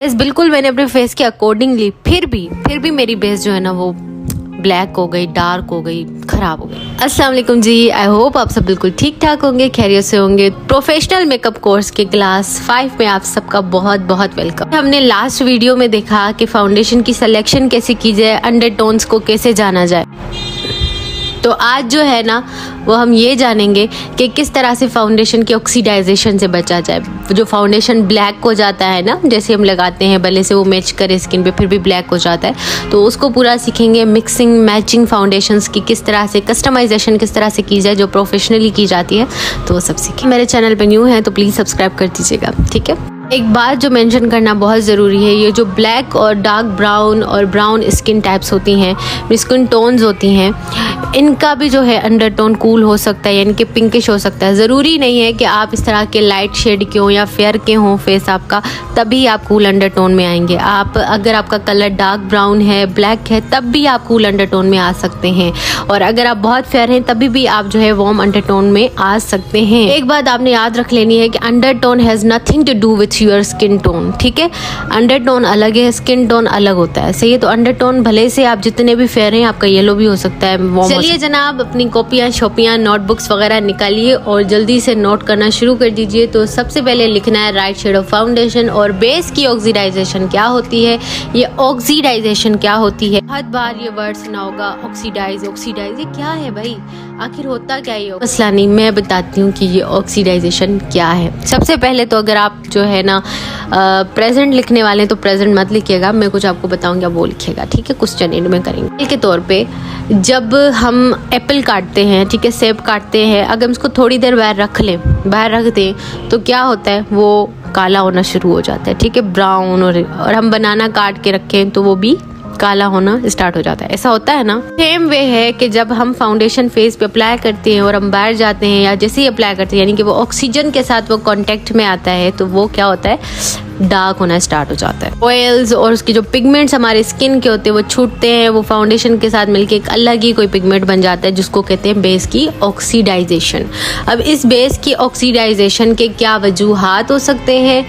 इस बिल्कुल मैंने अपने फेस के अकॉर्डिंगली फिर भी मेरी बेस जो है ना वो ब्लैक हो गई, डार्क हो गई, खराब हो गई। अस्सलाम वालेकुम जी, आई होप आप सब बिल्कुल ठीक ठाक होंगे, खैरियत से होंगे। प्रोफेशनल मेकअप कोर्स के क्लास 5 में आप सबका बहुत बहुत वेलकम। हमने लास्ट वीडियो में देखा कि फाउंडेशन की सिलेक्शन कैसे की जाए, अंडरटोन्स को कैसे जाना जाए। तो आज जो है ना वो हम ये जानेंगे कि किस तरह से फाउंडेशन के ऑक्सीडाइजेशन से बचा जाए। जो फाउंडेशन ब्लैक हो जाता है ना, जैसे हम लगाते हैं भले से वो मैच करे स्किन पे फिर भी ब्लैक हो जाता है, तो उसको पूरा सीखेंगे। मिक्सिंग मैचिंग फाउंडेशंस की किस तरह से, कस्टमाइजेशन किस तरह से की जाए जो प्रोफेशनली की जाती है, तो वो सब सीखें। मेरे चैनल पे न्यू है तो प्लीज़ सब्सक्राइब कर दीजिएगा, ठीक है। एक बात जो मेंशन करना बहुत ज़रूरी है, ये जो ब्लैक और डार्क ब्राउन और ब्राउन स्किन टाइप्स होती हैं, स्किन टोन्स होती हैं, इनका भी जो है अंडरटोन कूल हो सकता है, यानी कि पिंकिश हो सकता है। ज़रूरी नहीं है कि आप इस तरह के लाइट शेड के हों या फेयर के हों फेस आपका, तभी आप कूल अंडरटोन में आएंगे। आप अगर आपका कलर डार्क ब्राउन है, ब्लैक है, तब भी आप कूल अंडरटोन में आ सकते हैं। और अगर आप बहुत फेयर हैं तभी भी आप जो है वार्म अंडरटोन में आ सकते हैं। एक बात आपने याद रख लेनी है कि undertone has nothing to do with your skin tone, ठीक है। अंडरटोन अलग है, स्किन टोन अलग होता है, सही है। तो अंडरटोन भले से आप जितने भी फेयर हैं, आपका येलो भी हो सकता है, वार्म। चलिए जनाब, अपनी कॉपियाँ शॉपियाँ नोटबुक्स वगैरह निकालिए और जल्दी से नोट करना शुरू कर दीजिए। तो सबसे पहले लिखना है राइट शेड ऑफ फाउंडेशन और बेस की ऑक्सीडाइजेशन क्या होती है। ये ऑक्सीडाइजेशन क्या होती है, बहुत बार ये वर्ड सुना होगा, ऑक्सीडाइज ऑक्सीडाइज, ये क्या है भाई, आखिर होता क्या है? मसला नहीं, मैं बताती हूँ कि ये ऑक्सीडाइजेशन क्या है। सबसे पहले तो अगर आप जो है ना प्रेजेंट लिखने वाले हैं तो प्रेजेंट मत लिखिएगा, मैं कुछ आपको बताऊंगी, आप वो लिखिएगा, ठीक है। कुछ चैनल में करेंगे के तौर पे, जब हम एप्पल काटते हैं, ठीक है, सेब काटते हैं, अगर हम इसको थोड़ी देर बाहर रख लें, बाहर रख दें, तो क्या होता है, वो काला होना शुरू हो जाता है, ठीक है, ब्राउन। और हम बनाना काट के रखें तो वो भी काला होना स्टार्ट हो जाता है। ऐसा होता है ना। सेम वे है कि जब हम फाउंडेशन फेस पे अप्लाई करते हैं और हम बाहर जाते हैं या जैसे ही अप्लाई करते हैं, यानी कि वो ऑक्सीजन के साथ वो कांटेक्ट में आता है, तो वो क्या होता है, डार्क होना स्टार्ट हो जाता है। ऑयल्स और उसके जो पिगमेंट्स हमारे स्किन के होते हैं वो छूटते हैं, वो फाउंडेशन के साथ मिलके एक अलग ही कोई पिगमेंट बन जाता है, जिसको कहते हैं बेस की ऑक्सीडाइजेशन। अब इस बेस की ऑक्सीडाइजेशन के क्या वजूहात हो सकते हैं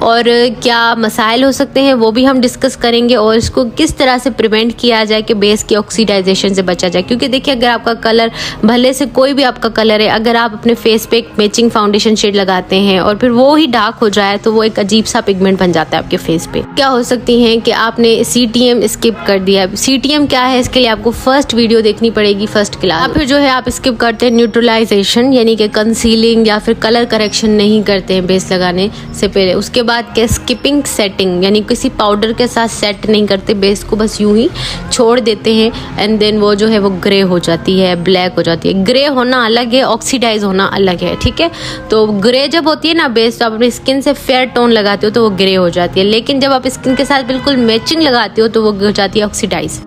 और क्या मसाइल हो सकते हैं, वो भी हम डिस्कस करेंगे। और इसको किस तरह से प्रिवेंट किया जाए कि बेस की ऑक्सीडाइजेशन से बचा जाए। क्योंकि देखिए, अगर आपका कलर भले से कोई भी आपका कलर है, अगर आप अपने फेस पे एक मैचिंग फाउंडेशन शेड लगाते हैं और फिर वो ही डार्क हो जाए, तो वो एक अजीब सा पिगमेंट बन जाता है आपके फेस पे। क्या हो सकती हैं कि आपने CTM स्किप कर दिया। CTM क्या है, इसके लिए आपको फर्स्ट वीडियो देखनी पड़ेगी, फर्स्ट क्लास। फिर जो है आप स्किप करते हैं न्यूट्रलाइजेशन, यानी कि कंसीलिंग या फिर कलर करेक्शन नहीं करते हैं बेस लगाने से पहले। उसके बाद क्या, स्किपिंग सेटिंग, यानी किसी पाउडर के साथ सेट नहीं करते बेस को, बस यूं ही छोड़ देते हैं एंड देन वो जो है वो ग्रे हो जाती है, ब्लैक हो जाती है। ग्रे होना अलग है, ऑक्सीडाइज होना अलग है, ठीक है। तो ग्रे जब होती है ना बेस, तो आप अपनी स्किन से फेयर टोन लगाते हो तो वो ग्रे हो जाती है, लेकिन जब आप स्किन के साथ बिल्कुल मैचिंग लगाते हो तो वो हो जाती है ऑक्सीडाइज।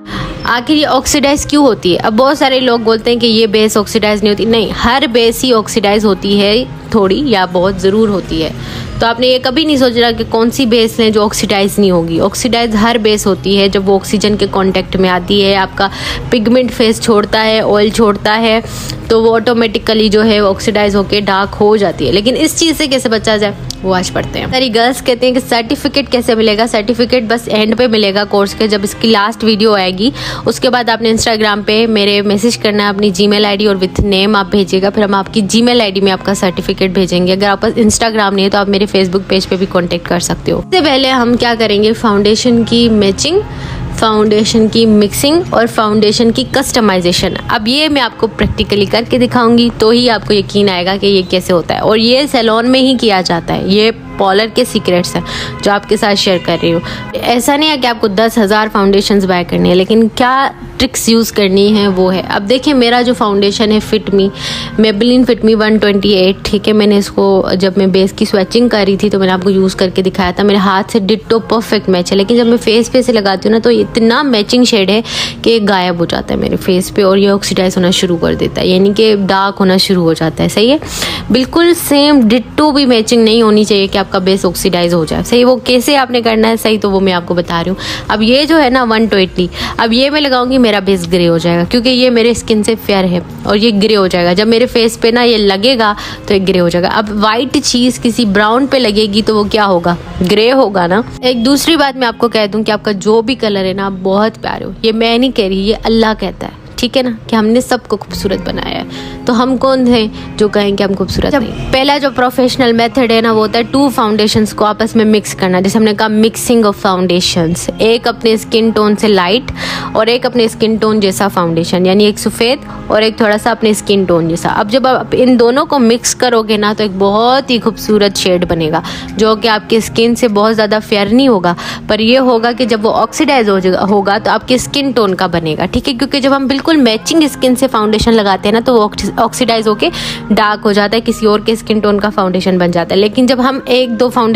आखिर ये ऑक्सीडाइज क्यों होती है? अब बहुत सारे लोग बोलते हैं कि ये बेस ऑक्सीडाइज नहीं होती। नहीं, हर बेस ही ऑक्सीडाइज होती है, थोड़ी या बहुत ज़रूर होती है। तो आपने ये कभी नहीं सोचा कि कौन सी बेस लें जो ऑक्सीडाइज नहीं होगी। ऑक्सीडाइज हर बेस होती है जब वो ऑक्सीजन के कांटेक्ट में आती है, आपका पिगमेंट फेस छोड़ता है, ऑयल छोड़ता है, तो वो ऑटोमेटिकली जो है ऑक्सीडाइज होकर डार्क हो जाती है। लेकिन इस चीज़ से कैसे बचा जाए, वो आज पढ़ते हैं। सारी गर्ल्स कहते हैं कि सर्टिफिकेट कैसे मिलेगा। सर्टिफिकेट बस एंड पे मिलेगा कोर्स के, जब इसकी लास्ट वीडियो आएगी। उसके बाद आपने इंस्टाग्राम पे मेरे मैसेज करना है, अपनी जीमेल आईडी और विथ नेम आप भेजिएगा, फिर हम आपकी जीमेल आईडी में आपका सर्टिफिकेट भेजेंगे। अगर आप पास इंस्टाग्राम नहीं है तो आप मेरे फेसबुक पेज पे भी कांटेक्ट कर सकते हो। इससे पहले हम क्या करेंगे, फाउंडेशन की मैचिंग, फाउंडेशन की मिक्सिंग और फाउंडेशन की कस्टमाइजेशन। अब ये मैं आपको प्रैक्टिकली करके दिखाऊंगी, तो ही आपको यकीन आएगा कि ये कैसे होता है। और ये सैलून में ही किया जाता है, ये पॉलर के सीक्रेट्स हैं जो आपके साथ शेयर कर रही हूँ। ऐसा नहीं है कि आपको 10,000 फाउंडेशंस बाय करनी है, लेकिन क्या ट्रिक्स यूज़ करनी है वो है। अब देखिए, मेरा जो फाउंडेशन है फिट मी, मेबेलिन फिट मी 128, ठीक है। मैंने इसको जब मैं बेस की स्वेचिंग कर रही थी तो मैंने आपको यूज़ करके दिखाया था, मेरे हाथ से डिट्टो परफेक्ट मैच है। लेकिन जब मैं फेस पे से लगाती हूँ ना, तो इतना मैचिंग शेड है कि गायब हो जाता है मेरे फेस पे और ये ऑक्सीडाइज होना शुरू कर देता है, यानी कि डार्क होना शुरू हो जाता है, सही है। बिल्कुल सेम डिट्टो भी मैचिंग नहीं होनी चाहिए कि आप आपका बेस ऑक्सीडाइज हो जाए। सही, वो कैसे आपने करना है सही, तो वो मैं आपको बता रही हूँ। अब ये जो है ना 120, अब ये मैं लगाऊंगी, मेरा बेस ग्रे हो जाएगा क्योंकि ये मेरे स्किन से फेयर है और ये ग्रे हो जाएगा। जब मेरे फेस पे ना ये लगेगा तो ये ग्रे हो जाएगा। अब वाइट चीज किसी ब्राउन पे लगेगी तो वो क्या होगा, ग्रे होगा ना। एक दूसरी बात मैं आपको कह दूं कि आपका जो भी कलर है ना, आप बहुत प्यारे हो। ये मैं नहीं कह रही, ये अल्लाह कहता है, ठीक है ना, कि हमने सबको खूबसूरत बनाया है। तो हम कौन हैं जो कहें कि हम खूबसूरत नहीं। पहला जो प्रोफेशनल मेथड है ना, वो होता है 2 फाउंडेशंस को आपस में मिक्स करना। जैसे हमने कहा मिक्सिंग ऑफ फाउंडेशंस, एक अपने स्किन टोन से लाइट और एक अपने स्किन टोन जैसा फाउंडेशन, यानी एक सफ़ेद और एक थोड़ा सा अपने स्किन टोन जैसा। अब जब आप इन दोनों को मिक्स करोगे ना, तो एक बहुत ही खूबसूरत शेड बनेगा जो कि आपकी स्किन से बहुत ज़्यादा फेयर नहीं होगा, पर ये होगा कि जब वो ऑक्सीडाइज होगा तो आपके स्किन टोन का बनेगा, ठीक है। क्योंकि जब हम बिल्कुल मैचिंग स्किन से फाउंडेशन लगाते हैं ना, तो वो ऑक्सीडाइज होके डार्क हो जाता है, किसी और के स्किन टोन का फाउंडेशन बन जाता है। लेकिन जब हम 1-2 फाउंडेशन